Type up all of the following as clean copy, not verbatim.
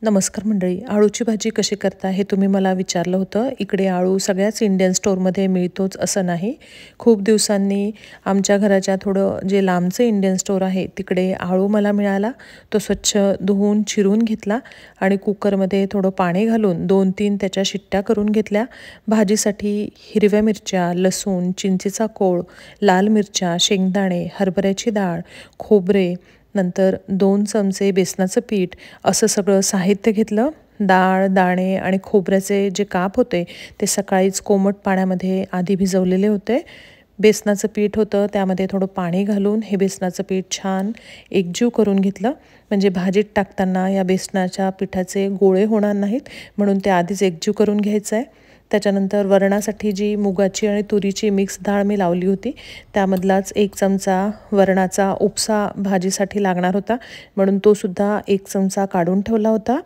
नमस्कार मंडळी, आळूची भाजी कशी करता हे तुम्ही मला विचारलं होतं. इकडे आळू सगळ्याच इंडियन स्टोअरमध्ये मिळतोच असं नाही. खूप दिवसांनी आमच्या घराच्या थोडं जे लांबचं इंडियन स्टोअर आहे तिकडे आळू मला मिळाला. तो स्वच्छ धुवून चिरून घेतला आणि कुकरमध्ये थोडं पाणी घालून 2-3 त्याच्या शिट्ट्या करून घेतल्या. भाजीसाठी हिरव्या मिरच्या, लसूण, चिंचेचा कोळ, लाल मिरच्या, शेंगदाणे, हरभऱ्याची डाळ, खोबरे, नंतर 2 चमचे बेसनाचं पीठ असं सगळं साहित्य घेतलं. डाळ, दाणे आणि खोबऱ्याचे जे काप होते ते सकाळीच कोमट पाण्यामध्ये आधी भिजवलेले होते. बेसनाचं पीठ होतं, त्यामध्ये थोडं पाणी घालून हे बेसनाचं पीठ छान एकजीव करून घेतलं. म्हणजे भाजीत टाकताना या बेसनाच्या पिठाचे गोळे होणार नाहीत, म्हणून ते आधीच एकजीव करून घ्यायचं आहे. त्याच्यानंतर वरणासाठी जी मुगाची आणि तुरीची मिक्स डाळ मी लावली होती त्यामधलाच 1 चमचा वरणाचा उपसा भाजीसाठी लागणार होता, म्हणून तो सुद्धा 1 चमचा काढून ठेवला होता.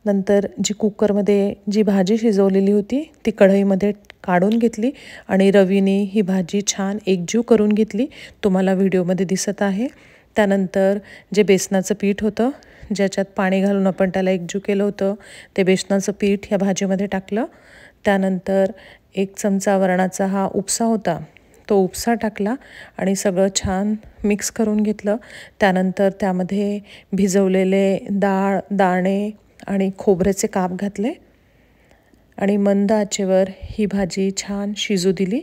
नंतर जी कुकरमध्ये जी भाजी शिजवलेली होती ती कढईमध्ये काढून घेतली आणि रवीने ही भाजी छान एकजीव करून घेतली. तुम्हाला व्हिडिओमध्ये दिसत आहे. त्यानंतर जे बेसनाचं पीठ होतं, ज्याच्यात पाणी घालून आपण त्याला एकजीव केलं होतं, ते बेसनाचं पीठ ह्या भाजीमध्ये टाकलं. त्यानंतर 1 चमचा वरणाचा हा उपसा होता तो उपसा टाकला आणि सगळं छान मिक्स करून घेतलं. त्यानंतर त्यामध्ये भिजवलेले डाळ, दाणे आणि खोबऱ्याचे काप घातले आणि मंद आचेवर ही भाजी छान शिजू दिली.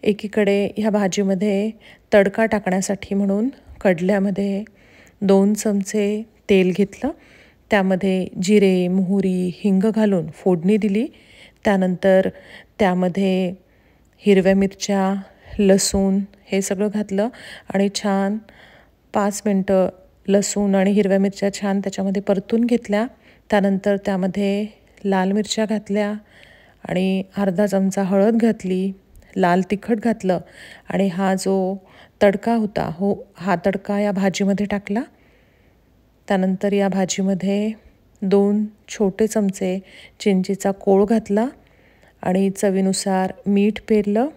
एकीकडे ह्या भाजीमध्ये तडका टाकण्यासाठी म्हणून कढल्यामध्ये 2 चमचे तेल घेतलं. त्यामध्ये जिरे, मोहरी, हिंग घालून फोडणी दिली. त्यानंतर त्यामध्ये हिरव्या मिरच्या, लसूण हे सगळं घातलं आणि छान 5 मिनटं लसूण आणि हिरव्या मिरच्या छान त्याच्यामध्ये परतून घेतल्या. त्यानंतर त्यामध्ये लाल मिरच्या घातल्या आणि अर्धा चमचा हळद घातली, लाल तिखट घातलं आणि हा जो तडका होता हा तडका या भाजीमध्ये टाकला. त्यानंतर या भाजीमध्ये 2 छोटे चमचे चिंचेचा कोळ घातला आणि चवीनुसार मीठ पेरलं.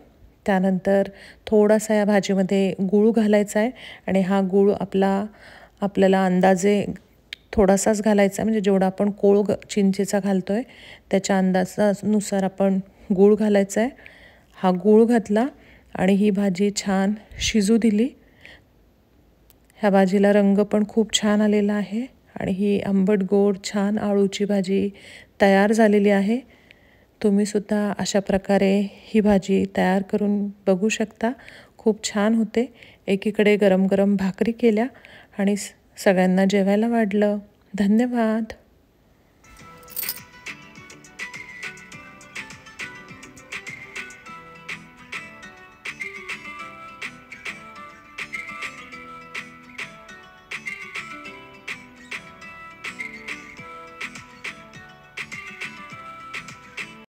त्यानंतर थोडासा या भाजीमध्ये गूळ घालायचा आहे आणि हा गूळ आपल्याला अंदाजे थोडासाच घालायचा आहे, म्हणजे जेवढा आपण कोळ चिंचेचा घालतो आहे त्याच्या अंदाजानुसार आपण गूळ घालायचा आहे. हा गूळ घातला आणि ही भाजी छान शिजू दिली. ह्या भाजीला रंग पण खूप छान आलेला आहे आणि ही आंबट गोड छान आळूची भाजी तयार झालेली आहे. तुम्हीसुद्धा अशा प्रकारे ही भाजी तयार करून बघू शकता. खूप छान होते. एकीकडे गरम गरम भाकरी केल्या आणि सगळ्यांना जेवायला वाढलं. धन्यवाद.